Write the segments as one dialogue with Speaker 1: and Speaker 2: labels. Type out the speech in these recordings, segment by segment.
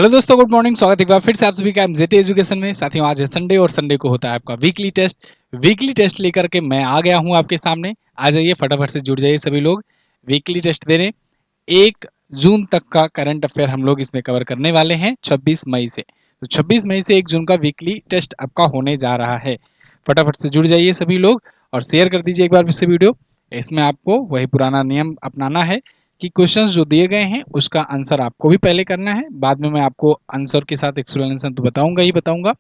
Speaker 1: Hello दोस्तों, good morning. स्वागत है एक बार फिर से आप सभी का एमजेटी एजुकेशन में। साथियों, आज है संडे और संडे को होता है आपका वीकली टेस्ट। वीकली टेस्ट लेकर के मैं आ गया हूं आपके सामने। आ जाइए, फटाफट से जुड़ जाइए सभी लोग वीकली टेस्ट देने। 1 जून तक का करंट अफेयर हम लोग इसमें कवर करने वाले हैं 26 मई से। तो 26 मई से 1 जून का वीकली टेस्ट आपका होने जा रहा है। फटाफट से जुड़ जाइए सभी लोग और शेयर कर दीजिए एक बार फिर से वीडियो। इसमें आपको वही पुराना नियम अपनाना है कि क्वेश्चंस जो दिए गए हैं उसका आंसर आपको भी पहले करना है। बाद में मैं आपको आंसर के साथ एक्सप्लेनेशन तो बताऊंगा ही बताऊंगा।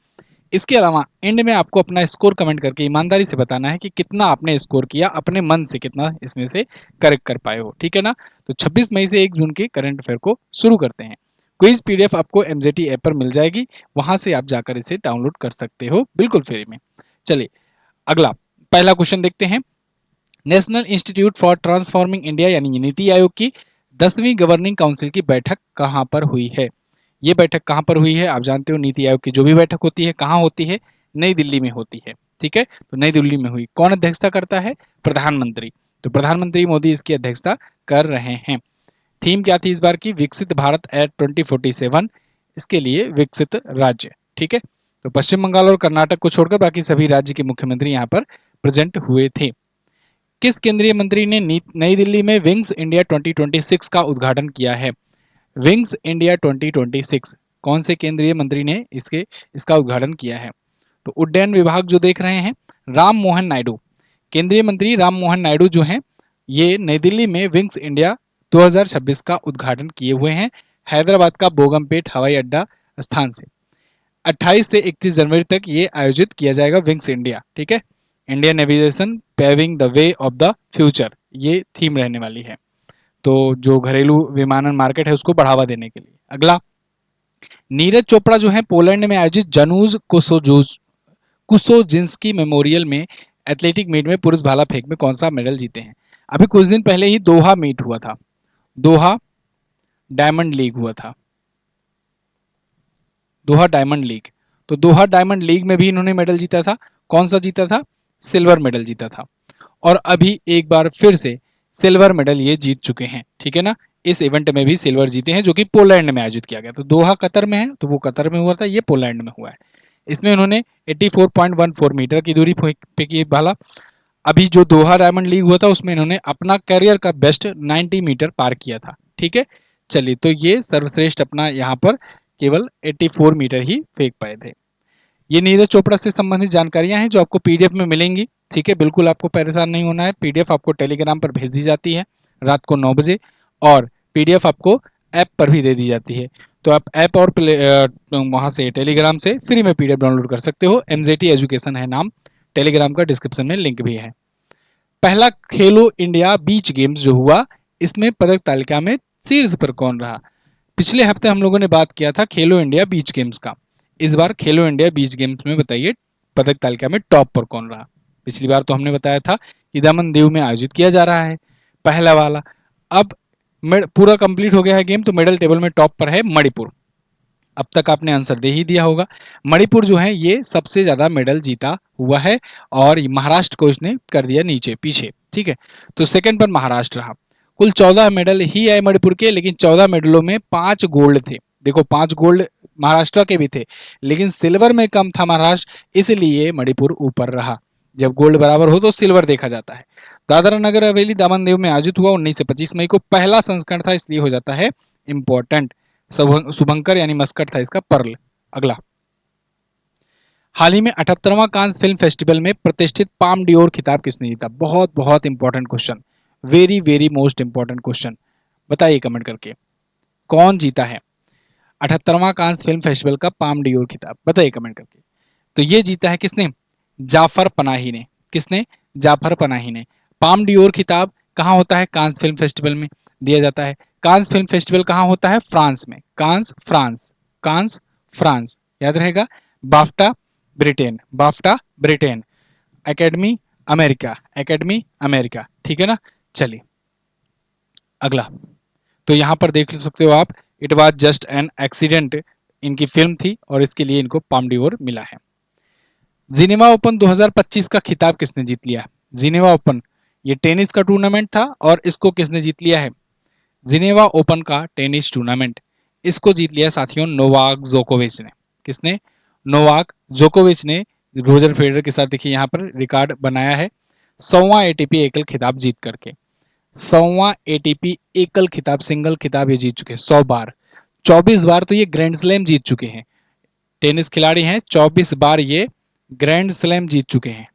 Speaker 1: इसके अलावा एंड में आपको अपना स्कोर कमेंट करके ईमानदारी से बताना है कि कितना आपने स्कोर किया, अपने मन से कितना इसमें से करेक्ट कर पाए हो। ठीक है ना? तो 26 मई से 1 जून के करंट अफेयर को शुरू करते हैं। क्विज पीडीएफ आपको एमजेटी ऐप पर मिल जाएगी, वहां से आप जाकर इसे डाउनलोड कर सकते हो बिल्कुल फ्री में। चलिए, अगला पहला क्वेश्चन देखते हैं। National institute for transforming India यानी नीति आयोग की 10वीं गवर्निंग काउंसिल की बैठक कहां पर हुई है? ये बैठक कहां पर हुई है? आप जानते हो नीति आयोग की जो भी बैठक होती है कहां होती है? नई दिल्ली में होती है। ठीक है, तो नई दिल्ली में हुई। कौन अध्यक्षता करता है? प्रधानमंत्री। तो प्रधानमंत्री मोदी इसकी अध्यक्षता कर रहे हैं। थीम क्या थी इस बार की? विकसित भारत एट 2047। इसके लिए विकसित राज्य। ठीक है, तो पश्चिम बंगाल और कर्नाटक को छोड़कर बाकी सभी राज्य के मुख्यमंत्री यहाँ पर प्रेजेंट हुए थे। किस केंद्रीय मंत्री ने नई दिल्ली में विंग्स इंडिया 2026 का उद्घाटन किया है? विंग्स इंडिया 2026 कौन से केंद्रीय मंत्री ने इसका उद्घाटन किया है? तो उड्डयन विभाग जो देख रहे हैं, राम मोहन नायडू। केंद्रीय मंत्री राम मोहन नायडू जो हैं, ये नई दिल्ली में विंग्स इंडिया 2026 का उद्घाटन किए हुए हैं, हैदराबाद का बोगमपेट हवाई अड्डा स्थान से। 28 से 31 जनवरी तक ये आयोजित किया जाएगा विंग्स इंडिया। ठीक है, Indian aviation paving the way of the future, ये थीम रहने वाली है। तो जो घरेलू विमानन मार्केट है उसको बढ़ावा देने के लिए। अगला, नीरज चोपड़ा जो है पोलैंड में आयोजित जानूज कुसोजिंस्की मेमोरियल में एथलेटिक मीट में पुरुष भाला फेंक में कौन सा मेडल जीते हैं? अभी कुछ दिन पहले ही दोहा मीट हुआ था, दोहा डायमंड लीग हुआ था, दोहा डायमंड लीग। तो दोहा डायमंड लीग में भी इन्होंने मेडल जीता था। कौन सा जीता था? सिल्वर मेडल जीता था। और अभी एक बार फिर से सिल्वर मेडल ये जीत चुके हैं। ठीक है ना? इस इवेंट में भी सिल्वर जीते हैं जो कि पोलैंड में आयोजित किया गया। तो दोहा कतर में है, तो वो कतर में हुआ था, ये पोलैंड में हुआ है। इसमें उन्होंने 84.14 मीटर की दूरी फेंकी भाला। अभी जो दोहा डायमंड लीग हुआ था उसमें इन्होंने अपना करियर का बेस्ट 90 मीटर पार किया था। ठीक है, चलिए, तो ये सर्वश्रेष्ठ अपना यहाँ पर केवल 84 मीटर ही फेंक पाए थे। ये नीरज चोपड़ा से संबंधित जानकारियां हैं जो आपको पीडीएफ में मिलेंगी। ठीक है, बिल्कुल आपको परेशान नहीं होना है। पीडीएफ आपको टेलीग्राम पर भेज दी जाती है रात को 9 बजे, और पीडीएफ आपको ऐप पर भी दे दी जाती है। तो आप ऐप और वहाँ से टेलीग्राम से फ्री में पीडीएफ डाउनलोड कर सकते हो। एमजेटी एजुकेशन है नाम, टेलीग्राम का डिस्क्रिप्शन में लिंक भी है। पहला खेलो इंडिया बीच गेम्स जो हुआ, इसमें पदक तालिका में शीर्ष पर कौन रहा? पिछले हफ्ते हम लोगों ने बात किया था खेलो इंडिया बीच गेम्स का। इस बार खेलो इंडिया बीच गेम्स में बताइए पदक तालिका में टॉप पर कौन रहा? पिछली बार तो हमने बताया था कि दमन दीव में आयोजित किया जा रहा है पहला वाला। अब पूरा कंप्लीट हो गया है गेम, तो मेडल टेबल में टॉप पर है मणिपुर। अब तक आपने आंसर दे ही दिया होगा। मणिपुर जो है ये सबसे ज्यादा मेडल जीता हुआ है, और महाराष्ट्र को इसने कर दिया नीचे पीछे। ठीक है, तो सेकंड पर महाराष्ट्र रहा। कुल 14 मेडल ही आए मणिपुर के, लेकिन 14 मेडलों में 5 गोल्ड थे। देखो, 5 गोल्ड महाराष्ट्र के भी थे, लेकिन सिल्वर में कम था महाराष्ट्र, इसलिए मणिपुर ऊपर रहा। जब गोल्ड बराबर हो तो सिल्वर देखा जाता है। दादरा नगर हवेली दामन दीव में आयोजित हुआ 19 से 25 मई को, पहला संस्करण था इसलिए हो जाता है इंपॉर्टेंट। शुभंकर यानी मस्कट था इसका पर्ल। अगला, हाल ही में 78वां कांस फिल्म फेस्टिवल में प्रतिष्ठित पाम डियोर खिताब किसने जीता? बहुत बहुत important question, very very most important question. बताइए कमेंट करके, कौन जीता है 78वां कांस फिल्म फेस्टिवल का पाम डियोर खिताब? बताइए कमेंट करके। तो ये जीता है किसने? जाफर पनाही ने। किसने? जाफर पनाही ने। पाम डियोर खिताब कहाँ होता है? कांस फिल्म फेस्टिवल में दिया जाता है। कांस फिल्म फेस्टिवल कहाँ होता है? फ्रांस में। कांस फ्रांस, कांस फ्रांस, याद रहेगा। BAFTA Britain, BAFTA Britain. Academy America, academy America. ठीक है ना? चलिए अगला, तो यहां पर देख सकते हो आप, it was just an accident इनकी फिल्म थी, और इसके लिए इनको पाम डियोर मिला है। जिनेवा ओपन 2025 का खिताब किसने जीत लिया? जिनेवा ओपन ये टेनिस का टूर्नामेंट था, और इसको किसने जीत लिया है? जिनेवा ओपन का टेनिस टूर्नामेंट, इसको जीत लिया साथियों नोवाक जोकोविच ने। किसने? नोवाक जोकोविच ने रोजर फेडरर के साथ देखिए यहाँ पर रिकॉर्ड बनाया है 100वां एटीपी एकल खिताब जीत करके। 100वां एटीपी एकल खिताब, सिंगल खिताब ये जीत चुके हैं 100 बार। 24 बार तो ये ग्रैंड स्लैम जीत चुके हैं। टेनिस खिलाड़ी हैं, 24 बार ये ग्रैंड स्लैम जीत चुके हैं।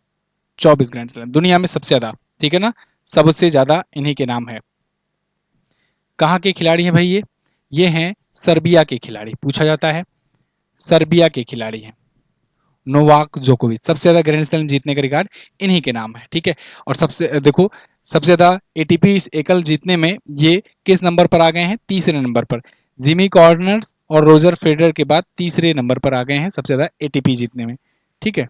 Speaker 1: 24 ग्रैंड स्लैम दुनिया में सबसे ज्यादा, ठीक है ना, सबसे ज्यादा इन्हीं के नाम है। कहाँ के खिलाड़ी हैं भाई ये हैं सर्बिया के खिलाड़ी, पूछा जाता है सर्बिया के खिलाड़ी हैं नोवाक जोकोविच। सबसे ज्यादा ग्रैंड स्लैम जीतने का रिकॉर्ड इन्हीं के नाम है, ठीक है। और सबसे देखो सबसे ज्यादा एटीपी एकल जीतने में ये किस नंबर पर आ गए हैं? तीसरे नंबर पर। जिमी कॉर्नर्स और रोजर फेडरर के बाद तीसरे नंबर पर आ गए हैं सबसे ज्यादा एटीपी जीतने में, ठीक है।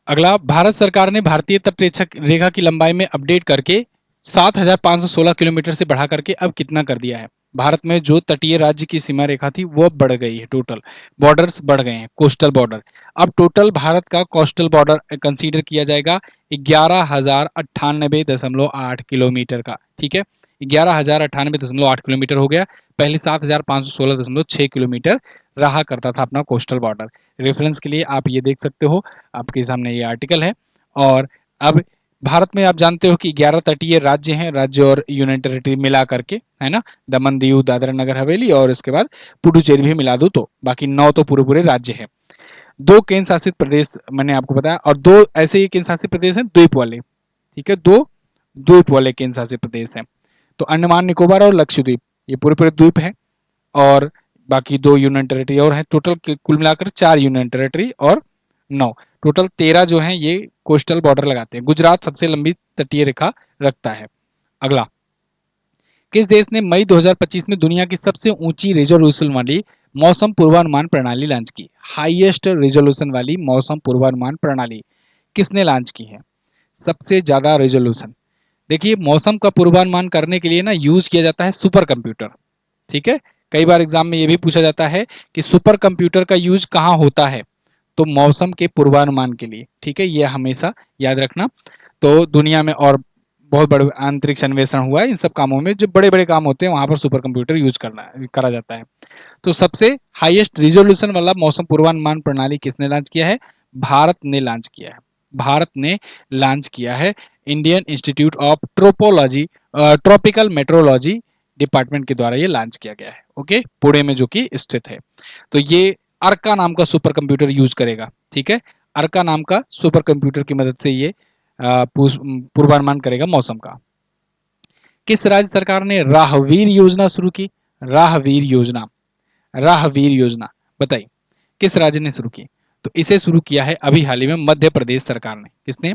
Speaker 1: अगला, भारत सरकार ने भारतीय तट रेखा की लंबाई में अपडेट करके 7,516 किलोमीटर से बढ़ा करके अब कितना कर दिया है? भारत में जो तटीय राज्य की सीमा रेखा थी वो बढ़ गई है, टोटल बॉर्डर्स बढ़ गए हैं, कोस्टल बॉर्डर। अब टोटल भारत का कोस्टल बॉर्डर कंसीडर किया जाएगा 11,098.8 किलोमीटर का, ठीक है। 11,098.8 किलोमीटर हो गया, पहले 7,516.6 किलोमीटर रहा करता था अपना कोस्टल बॉर्डर। रेफरेंस के लिए आप ये देख सकते हो, आपके सामने ये आर्टिकल है। और अब भारत में आप जानते हो कि 11 तटीय राज्य हैं, राज्य और यूनियन टेरिटरी मिला करके, है ना, दमन दीव दादरा नगर हवेली और इसके बाद पुडुचेरी भी मिला दूं तो बाकी 9 तो पूरे पूरे राज्य हैं। 2 केंद्र शासित प्रदेश मैंने आपको बताया, और 2 ऐसे ही केंद्र शासित प्रदेश हैं द्वीप वाले, ठीक है, 2 द्वीप वाले केंद्र शासित प्रदेश हैं। तो अंडमान निकोबार और लक्षद्वीप ये पूरे पूरे द्वीप हैं, और बाकी 2 यूनियन टेरिटरी और हैं। टोटल कुल मिलाकर 4 यूनियन टेरिटरी और 9, टोटल 13 जो हैं ये कोस्टल बॉर्डर लगाते हैं। गुजरात सबसे लंबी तटीय रेखा रखता है। अगला, किस देश ने मई 2025 में दुनिया की सबसे ऊंची रेजोल्यूशन वाली मौसम पूर्वानुमान प्रणाली लॉन्च की? हाईएस्ट रेजोल्यूशन वाली मौसम पूर्वानुमान प्रणाली किसने लॉन्च की है? सबसे ज्यादा रेजोल्यूशन, देखिए मौसम का पूर्वानुमान करने के लिए ना यूज किया जाता है सुपर कंप्यूटर, ठीक है। कई बार एग्जाम में ये भी पूछा जाता है कि सुपर कंप्यूटर का यूज कहाँ होता है? तो मौसम के पूर्वानुमान के लिए, ठीक है, ये हमेशा याद रखना। तो दुनिया में और बहुत बड़े अंतरिक्ष अन्वेषण हुआ है, इन सब कामों में जो बड़े बड़े काम होते हैं वहां पर सुपर कंप्यूटर यूज करा जाता है। तो सबसे हाईएस्ट रिजोल्यूशन वाला मौसम पूर्वानुमान प्रणाली किसने लॉन्च किया है? भारत ने लॉन्च किया है। भारत ने लॉन्च किया है। Indian institute of tropical metrology department के द्वारा ये लॉन्च किया गया है, ओके, पुणे में जो कि स्थित है। तो ये अर्का नाम का सुपर कंप्यूटर यूज करेगा, ठीक है। अर्का नाम का सुपर कंप्यूटर की मदद से ये पूर्वानुमान करेगा मौसम का। किस राज्य सरकार ने राहवीर योजना शुरू की? राहवीर योजना, राहवीर योजना बताइए किस राज्य ने शुरू की? तो इसे शुरू किया है अभी हाल ही में मध्य प्रदेश सरकार ने। किसने?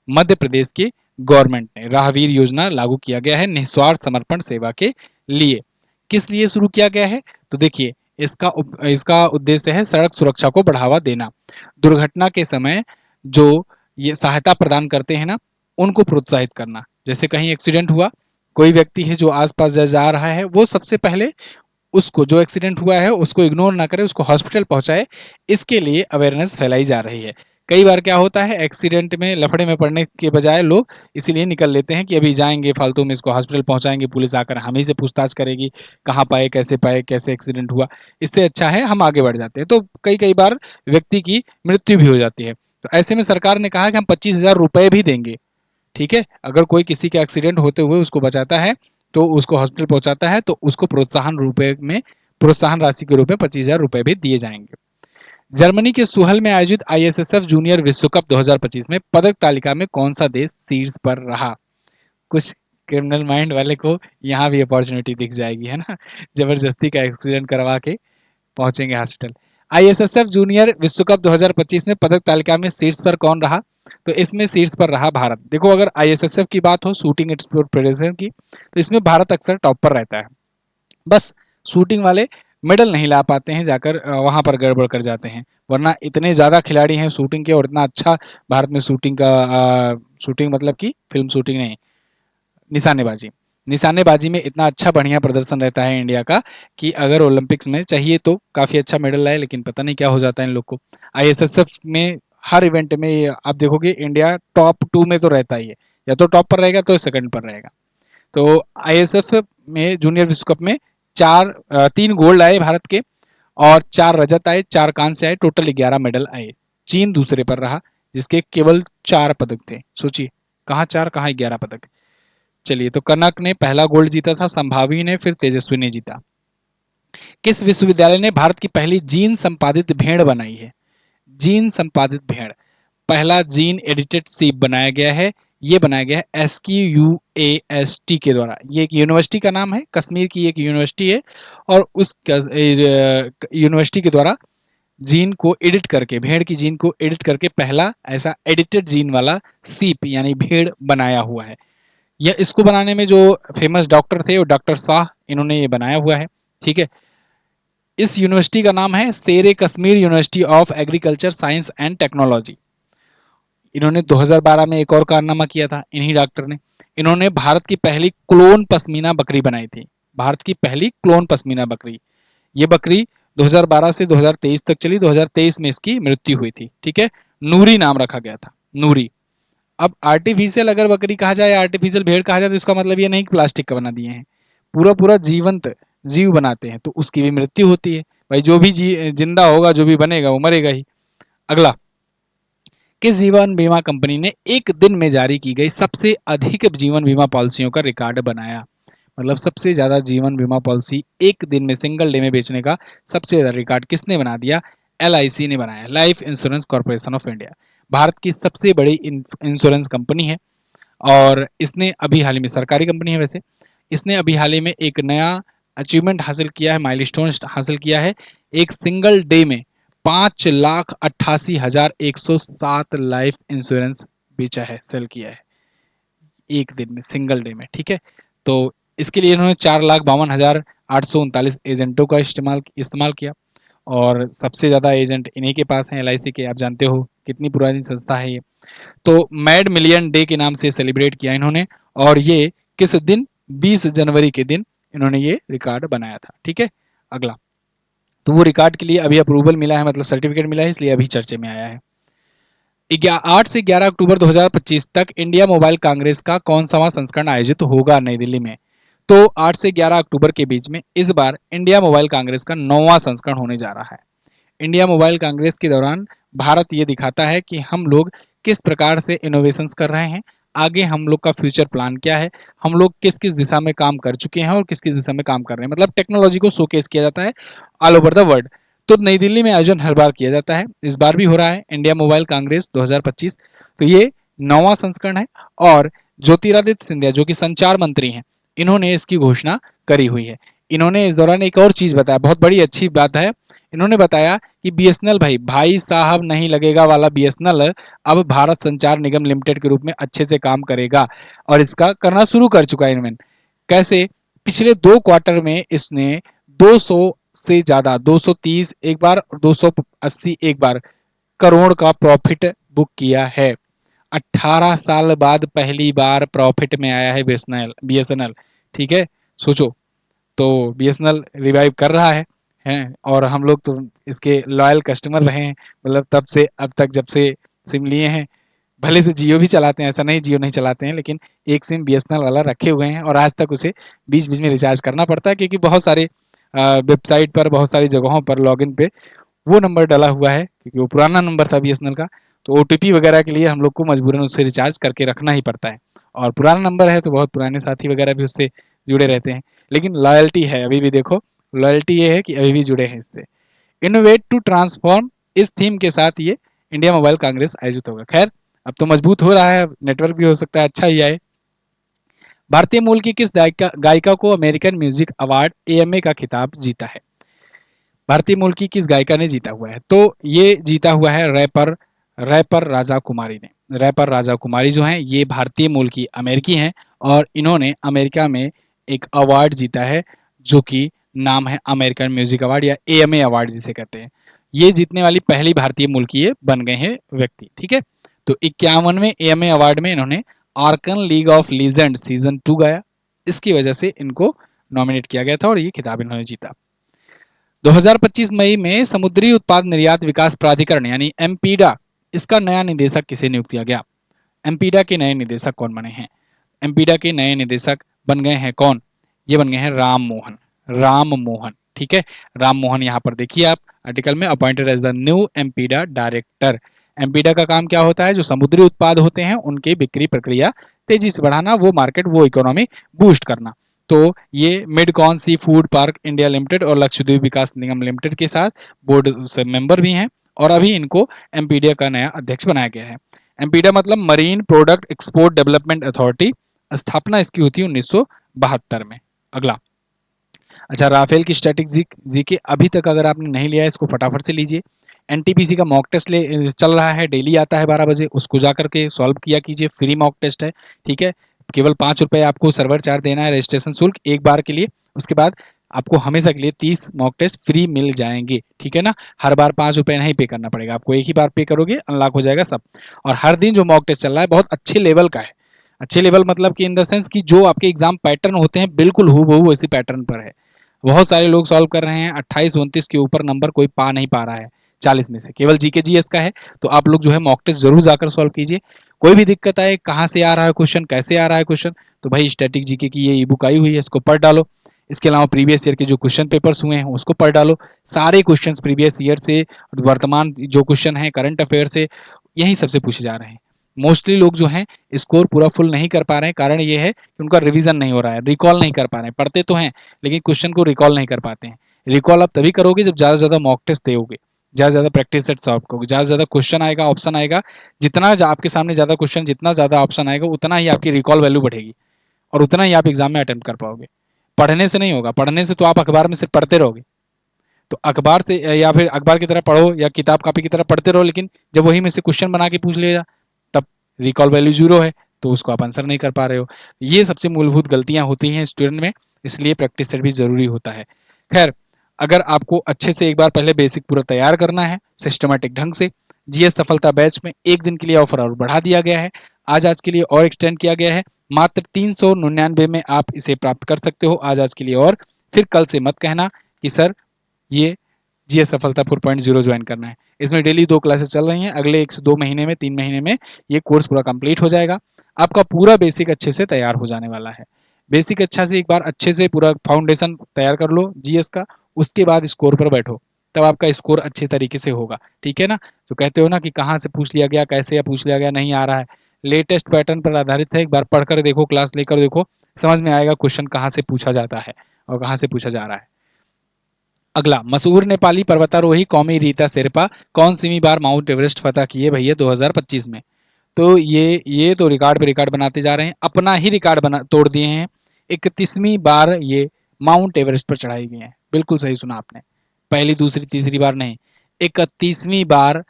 Speaker 1: मध्य प्रदेश की गवर्नमेंट ने राहवीर योजना लागू किया गया है निस्वार्थ समर्पण सेवा के लिए। किस लिए शुरू किया गया है? तो देखिए इसका उद्देश्य है सड़क सुरक्षा को बढ़ावा देना। दुर्घटना के समय जो ये सहायता प्रदान करते हैं ना, उनको प्रोत्साहित करना। जैसे कहीं एक्सीडेंट हुआ, कोई व्यक्ति है जो आसपास जा रहा है, वो सबसे पहले उसको जो एक्सीडेंट हुआ है उसको इग्नोर ना करे, उसको हॉस्पिटल पहुंचाए, इसके लिए अवेयरनेस फैलाई जा रही है। कई बार क्या होता है, एक्सीडेंट में लफड़े में पड़ने के बजाय लोग इसीलिए निकल लेते हैं कि अभी जाएंगे फालतू में, इसको हॉस्पिटल पहुंचाएंगे, पुलिस आकर हम ही से पूछताछ करेगी, कहाँ पाए, कैसे एक्सीडेंट हुआ। इससे अच्छा है हम आगे बढ़ जाते हैं। तो कई कई बार व्यक्ति की मृत्यु भी हो जाती है। तो ऐसे में सरकार ने कहा कि हम 25,000 रुपए भी देंगे, ठीक है, अगर कोई किसी का एक्सीडेंट होते हुए उसको बचाता है, तो उसको हॉस्पिटल पहुंचाता है, तो उसको प्रोत्साहन राशि के रूप में 25,000 रुपए भी दिए जाएंगे। जर्मनी के सुहल में आयोजित आईएसएसएफ जूनियर विश्व कप 2025 में पदक तालिका में कौन सा देश शीर्ष पर रहा? कुछ क्रिमिनल माइंड वाले को यहाँ भी अपॉर्चुनिटी दिख जाएगी, है ना, जबरदस्ती का एक्सीडेंट करवा के पहुंचेंगे हॉस्पिटल। आईएसएसएफ जूनियर विश्व कप 2025 में पदक तालिका में शीर्ष पर कौन रहा? तो इसमें शीर्ष पर रहा भारत। देखो अगर आईएसएसएफ की बात हो, शूटिंग स्पोर्ट फेडरेशन की, तो इसमें भारत अक्सर टॉप पर रहता है। बस शूटिंग वाले मेडल नहीं ला पाते हैं, जाकर वहां पर गड़बड़ कर जाते हैं, वरना इतने ज़्यादा खिलाड़ी हैं शूटिंग के, और इतना अच्छा भारत में शूटिंग मतलब कि फिल्म शूटिंग नहीं, निशानेबाजी, निशानेबाजी में इतना अच्छा बढ़िया प्रदर्शन रहता है इंडिया का कि अगर ओलंपिक्स में चाहिए तो काफ़ी अच्छा मेडल लाए, लेकिन पता नहीं क्या हो जाता है इन लोग को। आईएसएसएफ में हर इवेंट में आप देखोगे इंडिया टॉप 2 में तो रहता ही है, या तो टॉप पर रहेगा तो सेकंड पर रहेगा। तो आईएसएफ में जूनियर विश्व कप में 3 गोल्ड आए भारत के, और 4 रजत आए, 4 कांस्य आए, टोटल 11 मेडल आए। चीन दूसरे पर रहा जिसके केवल 4 पदक थे। सोचिए, कहाँ 4 कहाँ 11 पदक। चलिए, तो कनक ने पहला गोल्ड जीता था, संभावी ने, फिर तेजस्वी ने जीता। किस विश्वविद्यालय ने भारत की पहली जीन संपादित भेड़ बनाई है? जीन संपादित भेड़, पहला जीन एडिटेड सीप बनाया गया है। ये बनाया गया है SQUAST के द्वारा। ये एक यूनिवर्सिटी का नाम है, कश्मीर की एक यूनिवर्सिटी है, और उस यूनिवर्सिटी के द्वारा जीन को एडिट करके, भेड़ की जीन को एडिट करके पहला ऐसा एडिटेड जीन वाला सीप यानी भेड़ बनाया हुआ है। यह इसको बनाने में जो फेमस डॉक्टर थे वो डॉक्टर शाह, इन्होंने ये बनाया हुआ है। ठीक है, इस यूनिवर्सिटी का नाम है शेर Kashmir university of agriculture science and technology. इन्होंने 2012 में एक और कारनामा किया था इन्हीं डॉक्टर ने। इन्होंने भारत की पहली क्लोन पश्मीना बकरी बनाई थी। भारत की पहली क्लोन पश्मीना बकरी। ये बकरी 2012 से 2023 तक चली। 2023 में इसकी मृत्यु हुई थी। ठीक है, नूरी नाम रखा गया था, नूरी। अब आर्टिफिशियल अगर बकरी कहा जाए, आर्टिफिशियल भेड़ कहा जाए, तो इसका मतलब ये नहीं कि प्लास्टिक का बना दिए हैं, पूरा पूरा जीवंत जीव बनाते हैं, तो उसकी भी मृत्यु होती है। भाई जो भी जिंदा होगा, जो भी बनेगा वो मरेगा ही। अगला, किस जीवन बीमा कंपनी ने एक दिन में जारी की गई सबसे अधिक जीवन बीमा पॉलिसियों का रिकॉर्ड बनाया? मतलब सबसे ज्यादा जीवन बीमा पॉलिसी एक दिन में, सिंगल डे में बेचने का सबसे ज्यादा रिकॉर्ड किसने बना दिया? LIC ने बनाया, life insurance corporation of India. Bharat की सबसे बड़ी इंश्योरेंस कंपनी है, और इसने अभी हाल ही में, सरकारी कंपनी है वैसे, इसने अभी हाल ही में एक नया अचीवमेंट हासिल किया है, माइलस्टोन हासिल किया है। एक सिंगल डे में 5,88,107 लाइफ इंश्योरेंस बेचा है, सेल किया है एक दिन में, सिंगल डे में। ठीक है, तो इसके लिए इन्होंने 4,52,839 एजेंटों का इस्तेमाल किया, और सबसे ज्यादा एजेंट इन्हीं के पास हैं, LIC के। आप जानते हो कितनी पुरानी संस्था है ये। तो मैड मिलियन डे के नाम से सेलिब्रेट किया इन्होंने, और ये किस दिन? 20 जनवरी के दिन इन्होंने ये रिकॉर्ड बनाया था। ठीक है, अगला, तो वो रिकॉर्ड के लिए अभी अप्रूवल मिला है, मतलब सर्टिफिकेट मिला है, इसलिए अभी चर्चे में आया है। 8 से 11 अक्टूबर 2025 तक इंडिया मोबाइल कांग्रेस का कौन सा संस्करण आयोजित होगा नई दिल्ली में? तो 8 से 11 अक्टूबर के बीच में इस बार इंडिया मोबाइल कांग्रेस का 9वां संस्करण होने जा रहा है। इंडिया मोबाइल कांग्रेस के दौरान भारत ये दिखाता है कि हम लोग किस प्रकार से इनोवेशंस कर रहे हैं, आगे हम लोग का फ्यूचर प्लान क्या है, हम लोग किस किस दिशा में काम कर चुके हैं और किस किस दिशा में काम कर रहे हैं। मतलब टेक्नोलॉजी को शोकेस किया जाता है ऑल ओवर द वर्ल्ड। तो नई दिल्ली में आयोजन हर बार किया जाता है, इस बार भी हो रहा है इंडिया मोबाइल कांग्रेस 2025। तो ये 9वां संस्करण है, और ज्योतिरादित्य सिंधिया जो कि संचार मंत्री हैं, इन्होंने इसकी घोषणा करी हुई है। इन्होंने इस दौरान एक और चीज बताया, बहुत बड़ी अच्छी बात है। इन्होंने बताया कि BSNL, भाई साहब नहीं लगेगा वाला BSNL अब भारत संचार निगम लिमिटेड के रूप में अच्छे से काम करेगा, और इसका करना शुरू कर चुका है इन्होंने। कैसे? पिछले 2 क्वार्टर में इसने 200 से ज्यादा, 230 एक बार और 280 एक बार करोड़ का प्रॉफिट बुक किया है। 18 साल बाद पहली बार प्रॉफिट में आया है BSNL। ठीक है, सोचो। तो BSNL रिवाइव कर रहा है, और हम लोग तो इसके लॉयल कस्टमर रहे हैं, मतलब तब से अब तक, जब से सिम लिए हैं। भले से जियो भी चलाते हैं, ऐसा नहीं जियो नहीं चलाते हैं, लेकिन एक सिम BSNL वाला रखे हुए हैं, और आज तक उसे बीच बीच में रिचार्ज करना पड़ता है, क्योंकि बहुत सारे वेबसाइट पर, बहुत सारी जगहों पर लॉगिन पे वो नंबर डला हुआ है, क्योंकि वो पुराना नंबर था BSNL का। तो OTP वगैरह के लिए हम लोग को मजबूरन उससे रिचार्ज करके रखना ही पड़ता है, और पुराना नंबर है तो बहुत पुराने साथी वगैरह भी उससे जुड़े रहते हैं। लेकिन लॉयल्टी है अभी भी, देखो लॉयल्टी ये है कि अभी भी जुड़े हैं इससे। इनोवेट टू ट्रांसफॉर्म, इस थीम के साथ ये इंडिया मोबाइल कांग्रेस आयोजित होगा। खैर, अब तो मजबूत हो रहा है, नेटवर्क भी हो सकता है अच्छा ही आए। भारतीय मूल की किस गायिका को अमेरिकन म्यूजिक अवार्ड AMA का खिताब जीता है? भारतीय मूल की किस गायिका ने जीता हुआ है? तो ये जीता हुआ है रैपर राजा कुमारी ने। रैपर राजा कुमारी जो हैं, ये भारतीय मूल की अमेरिकी हैं, और इन्होंने अमेरिका में एक अवार्ड जीता है, जो कि नाम है अमेरिकन म्यूजिक अवार्ड, या AMA अवार्ड जिसे कहते हैं। ये जीतने वाली पहली भारतीय मूल की ये बन गए हैं व्यक्ति। ठीक है, तो 51वें AMA अवार्ड में इन्होंने Arkan league of legend season 2 गाया, इसकी वजह से इनको नॉमिनेट किया गया था, और ये खिताब इन्होंने जीता। 2025 मई में समुद्री उत्पाद निर्यात विकास प्राधिकरण यानी एमपीडा, इसका नया निदेशक किसे नियुक्त किया गया? एमपीडा के नए निदेशक कौन बने हैं? एमपीडा के नए निदेशक बन गए हैं कौन? ये बन गए हैं राम मोहन। राम मोहन, ठीक है। राम मोहन यहाँ पर देखिए आप आर्टिकल में appointed as the new MPEDA director. MPEDA का काम क्या होता है, जो समुद्री उत्पाद होते हैं उनकी बिक्री प्रक्रिया तेजी से बढ़ाना, वो मार्केट वो इकोनॉमी बूस्ट करना। तो ये मिडकॉन sea food park India limited और लक्षद्वीप विकास निगम लिमिटेड के साथ बोर्ड से मेंबर भी हैं, और अभी इनको एम्पीडिया का नया अध्यक्ष बनाया गया है। एम्पीडा मतलब marine product export development authority, स्थापना इसकी हुई थी 1972 में। अगला, अच्छा, राफेल की स्ट्रेटेजी जीके अभी तक अगर आपने नहीं लिया है इसको फटाफट से लीजिए। एनटीपीसी का मॉक टेस्ट चल रहा है, डेली आता है 12 बजे, उसको जा करके सॉल्व किया कीजिए, फ्री मॉक टेस्ट है, ठीक है। केवल 5 रुपए आपको सर्वर चार्ज देना है, रजिस्ट्रेशन शुल्क एक बार के लिए। उसके बाद आपको हमेशा के लिए 30 मॉक टेस्ट फ्री मिल जाएंगे, ठीक है ना। हर बार 5 रुपए नहीं पे करना पड़ेगा आपको, एक ही बार पे करोगे अनलॉक हो जाएगा सब। और हर दिन जो मॉक टेस्ट चल रहा है बहुत अच्छे लेवल का है। अच्छे लेवल मतलब कि इन द सेंस कि जो आपके एग्जाम पैटर्न होते हैं बिल्कुल हूबहू उसी पैटर्न पर है। बहुत सारे लोग सॉल्व कर रहे हैं, 28-29 के ऊपर नंबर कोई पा नहीं पा रहा है 40 में से, केवल जीके जीएस का है। तो आप लोग जो है मॉक टेस्ट जरूर जाकर सॉल्व कीजिए। कोई भी दिक्कत आए, कहाँ से आ रहा है क्वेश्चन, कैसे आ रहा है क्वेश्चन, तो भाई स्टैटिक जीके की ये ई बुक आई हुई है, इसको पढ़ डालो। इसके अलावा प्रीवियस ईयर के जो क्वेश्चन पेपर्स हुए हैं उसको पढ़ डालो। सारे क्वेश्चंस प्रीवियस ईयर से वर्तमान जो क्वेश्चन है करंट अफेयर से, यही सबसे पूछे जा रहे हैं। मोस्टली लोग जो हैं स्कोर पूरा फुल नहीं कर पा रहे हैं, कारण ये है कि उनका रिवीजन नहीं हो रहा है, रिकॉल नहीं कर पा रहे हैं। पढ़ते तो हैं लेकिन क्वेश्चन को रिकॉल नहीं कर पाते हैं। रिकॉल आप तभी करोगे जब ज़्यादा से ज़्यादा मॉक टेस्ट दोगे, ज़्यादा से ज़्यादा प्रैक्टिस सेट सॉल्व करोगे, ज़्यादा से ज़्यादा क्वेश्चन आएगा, ऑप्शन आएगा। जितना आपके सामने ज़्यादा क्वेश्चन, जितना ज़्यादा ऑप्शन आएगा, उतना ही आपकी रिकॉल वैल्यू बढ़ेगी और उतना ही आप एग्जाम में अटेम्प्ट कर पाओगे। पढ़ने से नहीं होगा, पढ़ने से तो आप अखबार में सिर्फ पढ़ते रहोगे। तो अखबार से या फिर अखबार की तरह पढ़ो या किताब कॉपी की तरह पढ़ते रहो, लेकिन जब वही में से क्वेश्चन बना के पूछ लिया तब रिकॉल वैल्यू जीरो है, तो उसको आप आंसर नहीं कर पा रहे हो। ये सबसे मूलभूत गलतियां होती हैं स्टूडेंट में, इसलिए प्रैक्टिस सेट भी जरूरी होता है। खैर, अगर आपको अच्छे से एक बार पहले बेसिक पूरा तैयार करना है सिस्टमेटिक ढंग से, जीएस सफलता बैच में एक दिन के लिए ऑफर और बढ़ा दिया गया है। आज के लिए और एक्सटेंड किया गया है, मात्र 399 में आप इसे प्राप्त कर सकते हो आज के लिए। और फिर कल से मत कहना कि सर ये जीएस सफलता 4.0 ज्वाइन करना है। इसमें डेली 2 क्लासेस चल रही हैं, अगले 1 से 2 महीने में, 3 महीने में ये कोर्स पूरा कंप्लीट हो जाएगा। आपका पूरा बेसिक अच्छे से तैयार हो जाने वाला है। बेसिक अच्छा से एक बार अच्छे से पूरा फाउंडेशन तैयार कर लो जीएस का, उसके बाद स्कोर पर बैठो, तब आपका स्कोर अच्छे तरीके से होगा, ठीक है ना। तो कहते हो ना कि कहाँ से पूछ लिया गया, कैसे या पूछ लिया गया, नहीं आ रहा है, लेटेस्ट पैटर्न पर आधारित है। एक बार पढ़कर देखो, क्लास लेकर देखो, समझ में आएगा क्वेश्चन कहाँ से पूछा जाता है और कहाँ से पूछा जा रहा है। अगला, मशहूर नेपाली पर्वतारोही कौमी रीता शेरपा कौन सीवीं बार माउंट एवरेस्ट फतह किए भैया 2025 में। तो ये तो रिकॉर्ड पे रिकॉर्ड बनाते जा रहे हैं, अपना ही रिकॉर्ड बना तोड़ दिए हैं। 31वीं बार ये माउंट एवरेस्ट पर चढ़ाई गई हैं, बिल्कुल सही सुना आपने, पहली दूसरी तीसरी बार नहीं, 31वीं बार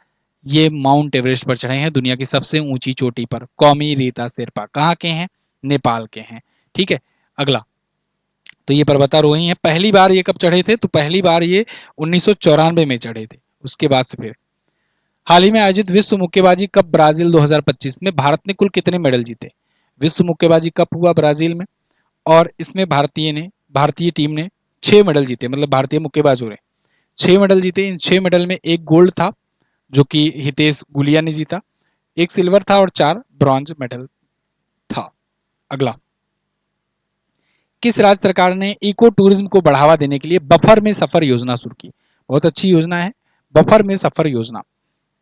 Speaker 1: ये माउंट एवरेस्ट पर चढ़े हैं, दुनिया की सबसे ऊंची चोटी पर। कौमी रीता शेरपा कहाँ के हैं, नेपाल के हैं, ठीक है। अगला, तो ये पर्वतारोही हैं, पहली बार ये कब चढ़े थे, तो पहली बार ये 1994 में चढ़े थे। उसके बाद से फिर हाल ही में आयोजित विश्व मुक्केबाजी कप ब्राजील 2025 में भारत ने कुल कितने मेडल जीते। विश्व मुक्केबाजी कप हुआ ब्राजील में, और इसमें भारतीय टीम ने 6 मेडल जीते, मतलब भारतीय मुक्केबाजों ने 6 मेडल जीते। इन 6 मेडल में एक गोल्ड था जो कि हितेश गुलिया ने जीता, एक सिल्वर था और 4 ब्रॉन्ज मेडल था। अगला, किस राज्य सरकार ने इको टूरिज्म को बढ़ावा देने के लिए बफर में सफर योजना शुरू की। बहुत अच्छी योजना है बफर में सफर योजना।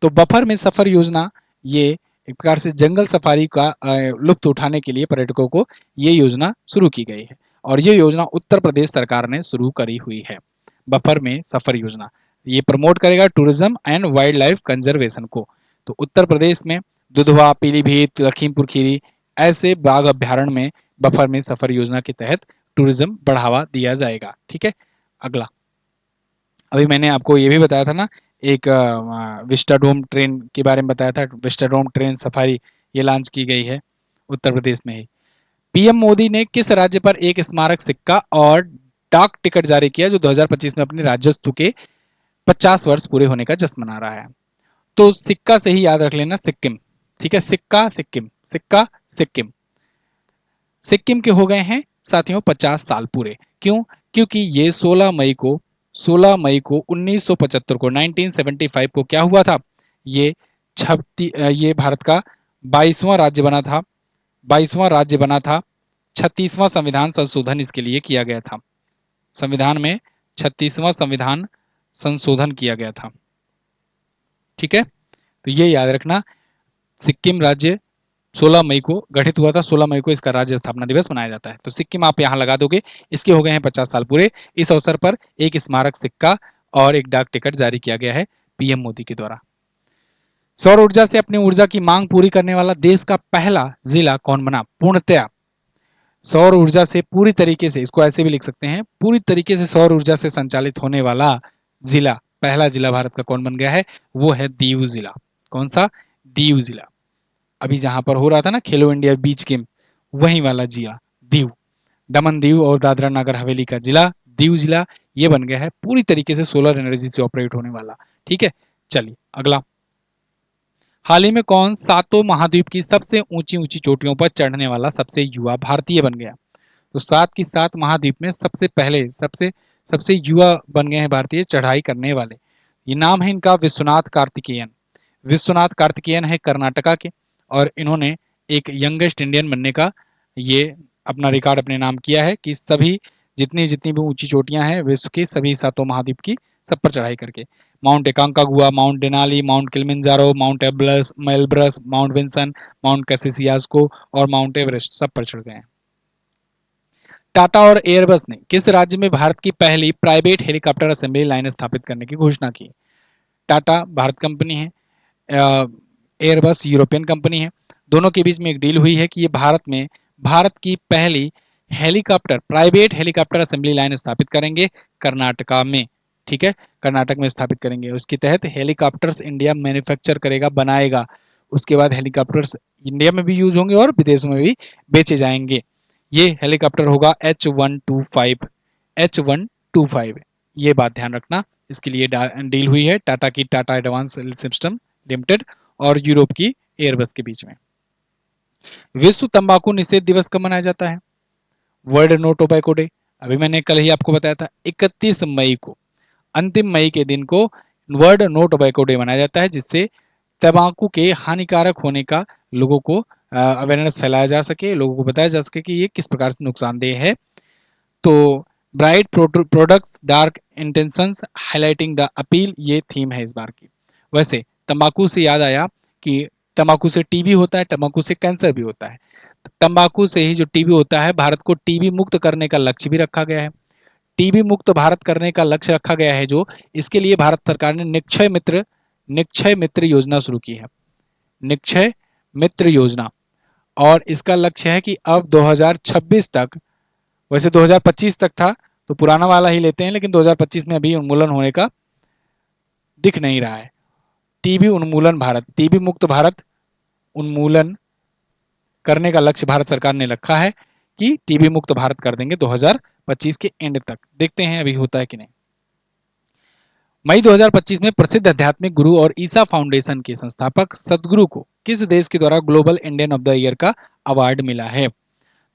Speaker 1: तो बफर में सफर योजना ये एक प्रकार से जंगल सफारी का लुत्फ उठाने के लिए पर्यटकों को ये योजना शुरू की गई है, और ये योजना उत्तर प्रदेश सरकार ने शुरू करी हुई है। बफर में सफर योजना ये प्रमोट करेगा tourism and wild life conservation को। तो उत्तर प्रदेश में दुधवा, पीलीभीत, लखीमपुर खीरी ऐसे बाघ अभ्यारण्य में बफर में सफर योजना के तहत टूरिज्म बढ़ावा दिया जाएगा, ठीक है। अगला, अभी मैंने आपको ये भी बताया था ना, एक विस्टाडोम ट्रेन के बारे में बताया था, विस्टाडोम ट्रेन सफारी ये लॉन्च की गई है उत्तर प्रदेश में ही। पीएम मोदी ने किस राज्य पर एक स्मारक सिक्का और डाक टिकट जारी किया जो 2025 में अपने राज्यत्व के 50 वर्ष पूरे होने का जश्न मना रहा है। तो सिक्का से ही याद रख लेना, सिक्किम, ठीक है, सिक्का सिक्किम, सिक्का सिक्किम। सिक्किम के हो गए हैं साथियों 50 साल पूरे। क्यों? क्योंकि ये 16 मई को 1975 को 1975 को क्या हुआ था, ये ये भारत का 22वां राज्य बना था, 22वां राज्य बना था। 36वां संविधान संशोधन इसके लिए किया गया था। संविधान में 36वां संविधान संशोधन किया गया था। ठीक है, तो ये याद रखना। सिक्किम राज्य 16 मई को गठित हुआ था, 16 मई को इसका राज्य स्थापना दिवस मनाया जाता है। तो सिक्किम आप यहाँ लगा दोगे। इसके हो गए हैं 50 साल पूरे। इस अवसर पर एक स्मारक सिक्का और एक डाक टिकट जारी किया गया है पीएम मोदी के द्वारा। सौर ऊर्जा से अपनी ऊर्जा की मांग पूरी करने वाला देश का पहला जिला कौन बना? पूर्णतया सौर ऊर्जा से पूरी तरीके से, इसको ऐसे भी लिख सकते हैं, पूरी तरीके से सौर ऊर्जा से संचालित होने वाला जिला, पहला जिला भारत का कौन बन गया है? वो है दीव जिला। कौन सा? दीव जिला। अभी जहां पर हो रहा था ना खेलो इंडिया बीच गेम, वही वाला जिला दीव। दमन दीव और दादरा नगर हवेली का जिला दीव जिला ये बन गया है पूरी तरीके से सोलर एनर्जी से ऑपरेट होने वाला। ठीक है, चलिए अगला। हाल ही में कौन सातों महाद्वीप की सबसे ऊंची ऊंची चोटियों पर चढ़ने वाला सबसे युवा भारतीय बन गया? तो 7 की 7 महाद्वीप में सबसे पहले सबसे सबसे युवा बन गए हैं भारतीय चढ़ाई करने वाले। ये नाम है इनका विश्वनाथ कार्तिकेयन। विश्वनाथ कार्तिकेयन है कर्नाटका के, और इन्होंने एक यंगेस्ट इंडियन बनने का ये अपना रिकॉर्ड अपने नाम किया है कि सभी जितनी जितनी भी ऊंची चोटियां हैं विश्व की सभी सातों महाद्वीप की, सब पर चढ़ाई करके। Mount Aconcagua, mount Denali, mount Kilimanjaro, mount Elbrus, mount Vinson, mount Kosciuszko और माउंट एवरेस्ट सब पर चढ़ गए हैं। टाटा और एयरबस ने किस राज्य में भारत की पहली प्राइवेट हेलीकॉप्टर असेंबली लाइन स्थापित करने की घोषणा की? टाटा भारत कंपनी है, एयरबस यूरोपियन कंपनी है। दोनों के बीच में एक डील हुई है कि ये भारत में भारत की पहली helicopter private helicopter assembly line स्थापित करेंगे कर्नाटका में। ठीक है, कर्नाटक में स्थापित करेंगे। उसके तहत हेलीकॉप्टर्स इंडिया मैन्युफैक्चर करेगा, बनाएगा। उसके बाद हेलीकॉप्टर्स इंडिया में भी यूज होंगे और विदेशों में भी बेचे जाएंगे। ये हेलीकॉप्टर होगा H125। H125 ये बात ध्यान रखना। इसके लिए डील हुई है टाटा की टाटा एडवांस सिस्टम लिमिटेड और यूरोप की एयरबस के बीच में। विश्व तंबाकू निषेध दिवस कब मनाया जाता है? World No Tobacco Day. अभी मैंने कल ही आपको बताया था 31 मई को, अंतिम मई के दिन को वर्ल्ड नो टोबैको डे मनाया जाता है, जिससे तंबाकू के हानिकारक होने का लोगों को अवेयरनेस फैलाया जा सके, लोगों को बताया जा सके कि ये किस प्रकार से नुकसानदेह है। तो bright products dark intentions highlighting the appeal, ये थीम है इस बार की। वैसे तंबाकू से याद आया कि तंबाकू से टीबी होता है, तंबाकू से कैंसर भी होता है। तंबाकू से ही जो टीबी होता है, भारत को टीबी मुक्त करने का लक्ष्य भी रखा गया है। टीबी मुक्त भारत करने का लक्ष्य रखा गया है जो, इसके लिए भारत सरकार ने निक्षय मित्र योजना शुरू की है। निक्षय मित्र योजना, और इसका लक्ष्य है कि अब 2026 तक, वैसे 2025 तक था तो पुराना वाला ही लेते हैं, लेकिन 2025 में अभी उन्मूलन होने का दिख नहीं रहा है। टीबी उन्मूलन भारत, टीबी मुक्त भारत उन्मूलन करने का लक्ष्य भारत सरकार ने रखा है कि टीबी मुक्त भारत कर देंगे 2025 के एंड तक। देखते हैं अभी होता है कि नहीं। मई 2025 में प्रसिद्ध आध्यात्मिक गुरु और ईसा फाउंडेशन के संस्थापक सदगुरु को किस देश के द्वारा global Indian of the year का अवार्ड मिला है?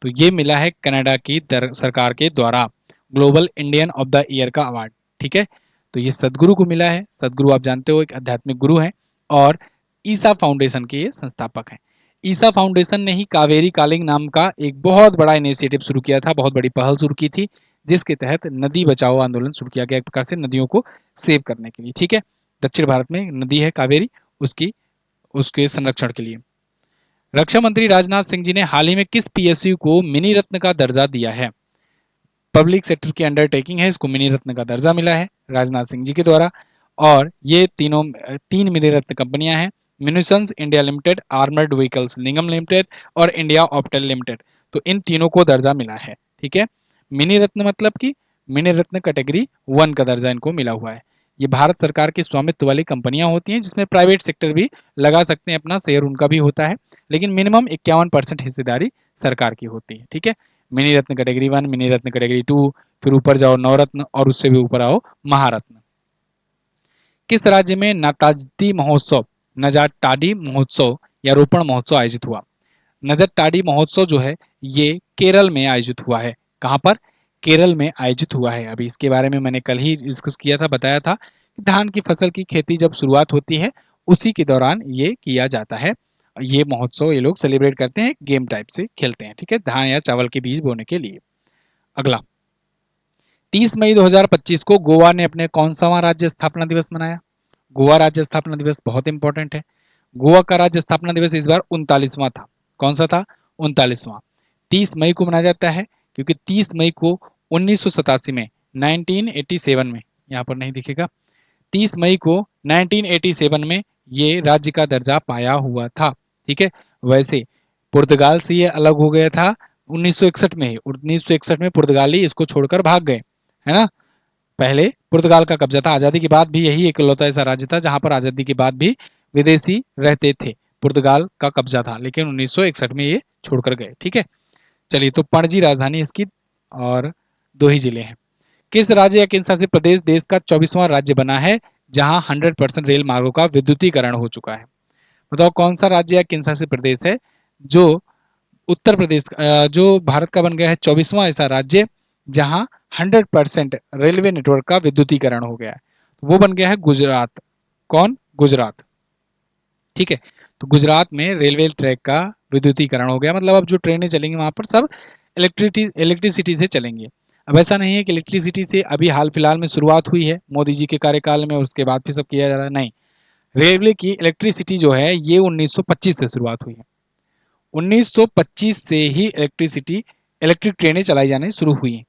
Speaker 1: तो ये मिला है कनाडा की सरकार के द्वारा global Indian of the year का अवार्ड। ठीक है, तो ये सदगुरु को मिला है। सदगुरु आप जानते हो एक आध्यात्मिक गुरु हैं और ईसा फाउंडेशन के ये संस्थापक हैं। ईसा फाउंडेशन ने ही कावेरी कालिंग नाम का एक बहुत बड़ा इनिशिएटिव शुरू किया था, बहुत बड़ी पहल शुरू की थी, जिसके तहत नदी बचाओ आंदोलन शुरू किया गया, एक प्रकार से नदियों को सेव करने के लिए। ठीक है, दक्षिण भारत में नदी है कावेरी, उसकी उसके संरक्षण के लिए। रक्षा मंत्री राजनाथ सिंह जी ने हाल ही में किस पीएसयू को मिनी रत्न का दर्जा दिया है? पब्लिक सेक्टर की अंडरटेकिंग है, इसको मिनी रत्न का दर्जा मिला है राजनाथ सिंह जी के द्वारा। और ये तीन मिनी रत्न कंपनियां हैं, munitions India limited, armoured vehicles Nigam limited और इंडिया ऑप्टेल लिमिटेड। तो इन तीनों को दर्जा मिला है। ठीक है, मिनी रत्न मतलब कि मिनी रत्न कैटेगरी 1 का दर्जा इनको मिला हुआ है। ये भारत सरकार के स्वामित्व वाली कंपनियां होती हैं, जिसमें प्राइवेट सेक्टर भी लगा सकते हैं अपना शेयर, उनका भी होता है, लेकिन मिनिमम 51% हिस्सेदारी सरकार की होती है। ठीक है, मिनी रत्न कैटेगरी 1, मिनी रत्न कैटेगरी 2, फिर ऊपर जाओ नवरत्न और उससे भी ऊपर आओ महारत्न। किस राज्य में नजाटाडी महोत्सव या रोपण महोत्सव आयोजित हुआ? नजरटाडी महोत्सव जो है ये केरल में आयोजित हुआ है। कहां पर? केरल में आयोजित हुआ है। अभी इसके बारे में मैंने कल ही डिस्कस किया था, बताया था कि धान की फसल की खेती जब शुरुआत होती है उसी के दौरान ये किया जाता है। ये महोत्सव ये लोग सेलिब्रेट करते हैं, गेम टाइप से खेलते हैं। ठीक है, धान या चावल के बीज बोने के लिए। अगला, 30 मई 2025 को गोवा ने अपने कौन सा राज्य स्थापना दिवस मनाया? गोवा राज्य स्थापना दिवस बहुत इंपॉर्टेंट है। गोवा का राज्य स्थापना दिवस इस बार 39वां था। कौन सा था? 39वां। 30 मई को मनाया जाता है क्योंकि 30 मई को 1987 में 1987 में, यहाँ पर नहीं दिखेगा, 30 मई को 1987 में ये राज्य का दर्जा पाया हुआ था। ठीक है। वैसे पुर्तगाल से ये अलग हो गया था 1961 में ही। 1961 में पुर्तगाली इसको छोड़कर भाग गए, है ना। पहले पुर्तगाल का कब्जा था। आजादी के बाद भी यही इकलौता ऐसा राज्य था जहां पर आजादी के बाद भी विदेशी रहते थे। पुर्तगाल का कब्जा था, लेकिन 1961 में ये छोड़कर गए। ठीक है। चलिए, तो पणजी राजधानी इसकी, और 2 ही जिले हैं। किस राज्य या केंद्र शासित प्रदेश देश का 24वां राज्य बना है जहां 100% रेल मार्गों का विद्युतीकरण हो चुका है? बताओ कौन सा राज्य या केंद्र शासित प्रदेश है जो उत्तर प्रदेश, जो भारत का बन गया है 24वां ऐसा राज्य जहां 100% रेलवे नेटवर्क का विद्युतीकरण हो गया है? वो बन गया है गुजरात। कौन? गुजरात। ठीक है। तो गुजरात में रेलवे ट्रैक का विद्युतीकरण हो गया, मतलब अब जो ट्रेनें चलेंगी वहां पर सब इलेक्ट्रिसिटी से चलेंगे। अब ऐसा नहीं है कि इलेक्ट्रिसिटी से अभी हाल फिलहाल में शुरुआत हुई है मोदी जी के कार्यकाल में, उसके बाद फिर सब किया जा रहा है, नहीं। रेलवे की इलेक्ट्रिसिटी जो है ये 1925 से शुरुआत हुई है। 1925 से ही इलेक्ट्रिक ट्रेनें चलाई जानी शुरू हुई हैं।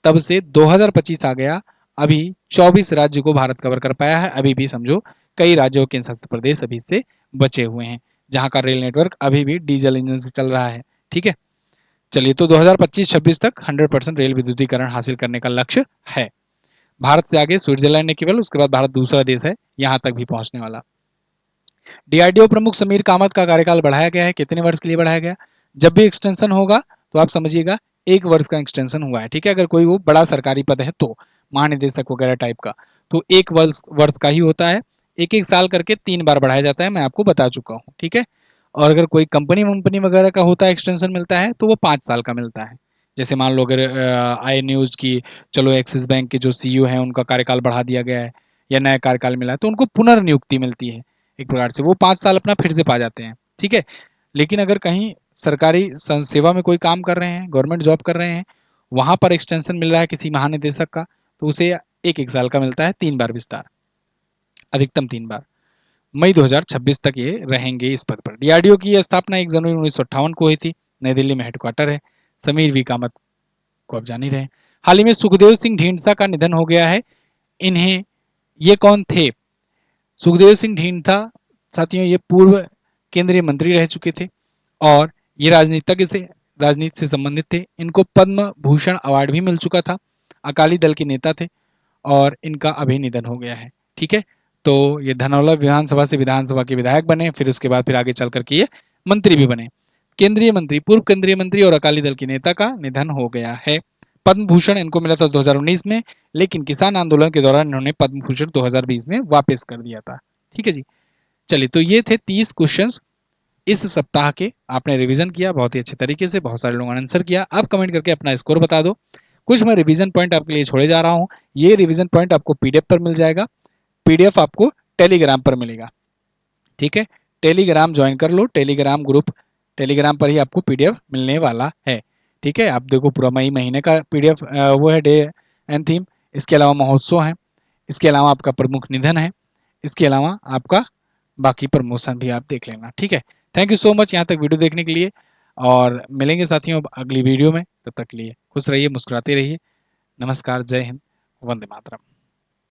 Speaker 1: तब से 2025 आ गया, अभी 24 राज्य को भारत कवर कर पाया है। अभी भी समझो कई राज्यों के केंद्र शासित प्रदेश अभी से बचे हुए हैं जहां का रेल नेटवर्क अभी भी डीजल इंजन से चल रहा है। ठीक है। चलिए, तो 2025-26 तक 100% रेल विद्युतीकरण हासिल करने का लक्ष्य है। भारत से आगे स्विट्जरलैंड ने केवल, उसके बाद भारत दूसरा देश है यहां तक भी पहुंचने वाला। डीआरडीओ प्रमुख समीर कामत का कार्यकाल बढ़ाया गया है। कितने वर्ष के लिए बढ़ाया गया? जब भी एक्सटेंशन होगा तो आप समझिएगा 1 वर्ष का एक्सटेंशन हुआ है। ठीक है। अगर कोई वो बड़ा सरकारी पद है तो, महानिदेशक वगैरह टाइप का, तो 1 वर्ष का ही होता है। 1-1 साल करके 3 बार बढ़ाया जाता है, मैं आपको बता चुका हूँ। ठीक है। और अगर कोई कंपनी वंपनी वगैरह का होता है, एक्सटेंशन मिलता है, तो वो 5 साल का मिलता है। जैसे मान लो अगर आई न्यूज की, चलो एक्सिस बैंक के जो सीईओ हैं उनका कार्यकाल बढ़ा दिया गया है या नया कार्यकाल मिला है, तो उनको पुनर्नियुक्ति मिलती है एक प्रकार से, वो 5 साल अपना फिर से पा जाते हैं। ठीक है। लेकिन अगर कहीं सरकारी सेवा में कोई काम कर रहे हैं, गवर्नमेंट जॉब कर रहे हैं, वहां पर एक्सटेंशन मिल रहा है किसी महानिदेशक का, तो उसे 1-1 साल का मिलता है, 3 बार विस्तार, अधिकतम 3 बार। मई 2026 तक ये रहेंगे इस पद पर। डीआरडीओ की स्थापना 1 जनवरी 1958 को हुई थी। नई दिल्ली में हेडक्वार्टर है। समीर वी कामत को आप जान ही रहे हैं। हाल ही में सुखदेव सिंह ढींढसा का निधन हो गया है। इन्हें, ये कौन थे? सुखदेव सिंह ढींढसा साथियों ये पूर्व केंद्रीय मंत्री रह चुके थे और ये राजनीति से संबंधित थे। इनको पद्म भूषण अवार्ड भी मिल चुका था। अकाली दल के नेता थे और इनका अभी निधन हो गया है। ठीक है। तो ये धनौला विधानसभा से विधानसभा के विधायक बने, फिर उसके बाद फिर आगे चल करके ये मंत्री भी बने। केंद्रीय मंत्री, पूर्व केंद्रीय मंत्री और अकाली दल के नेता का निधन हो गया है। पद्म भूषण इनको मिला था 2019 में, लेकिन किसान आंदोलन के दौरान इन्होंने पद्म भूषण 2020 में वापस कर दिया था। ठीक है जी। चलिए, तो ये थे 30 क्वेश्चंस इस सप्ताह के। आपने रिवीजन किया बहुत ही अच्छे तरीके से, बहुत सारे लोगों ने आंसर किया। अब कमेंट करके अपना स्कोर बता दो। कुछ मैं रिवीजन पॉइंट आपके लिए छोड़े जा रहा हूँ। ये रिवीजन पॉइंट आपको पीडीएफ पर मिल जाएगा, पीडीएफ आपको टेलीग्राम पर मिलेगा। ठीक है। टेलीग्राम ज्वाइन कर लो, टेलीग्राम ग्रुप, टेलीग्राम पर ही आपको पीडीएफ मिलने वाला है। ठीक है। आप देखो पूरा मई महीने का पीडीएफ वो है, डे एंड थीम। इसके अलावा महोत्सव है, इसके अलावा आपका प्रमुख निधन है, इसके अलावा आपका बाकी प्रमोशन भी आप देख लेना। ठीक है। थैंक यू सो मच यहाँ तक वीडियो देखने के लिए, और मिलेंगे साथियों अगली वीडियो में। तब तक के लिए खुश रहिए, मुस्कुराते रहिए। नमस्कार, जय हिंद, वंदे मातरम।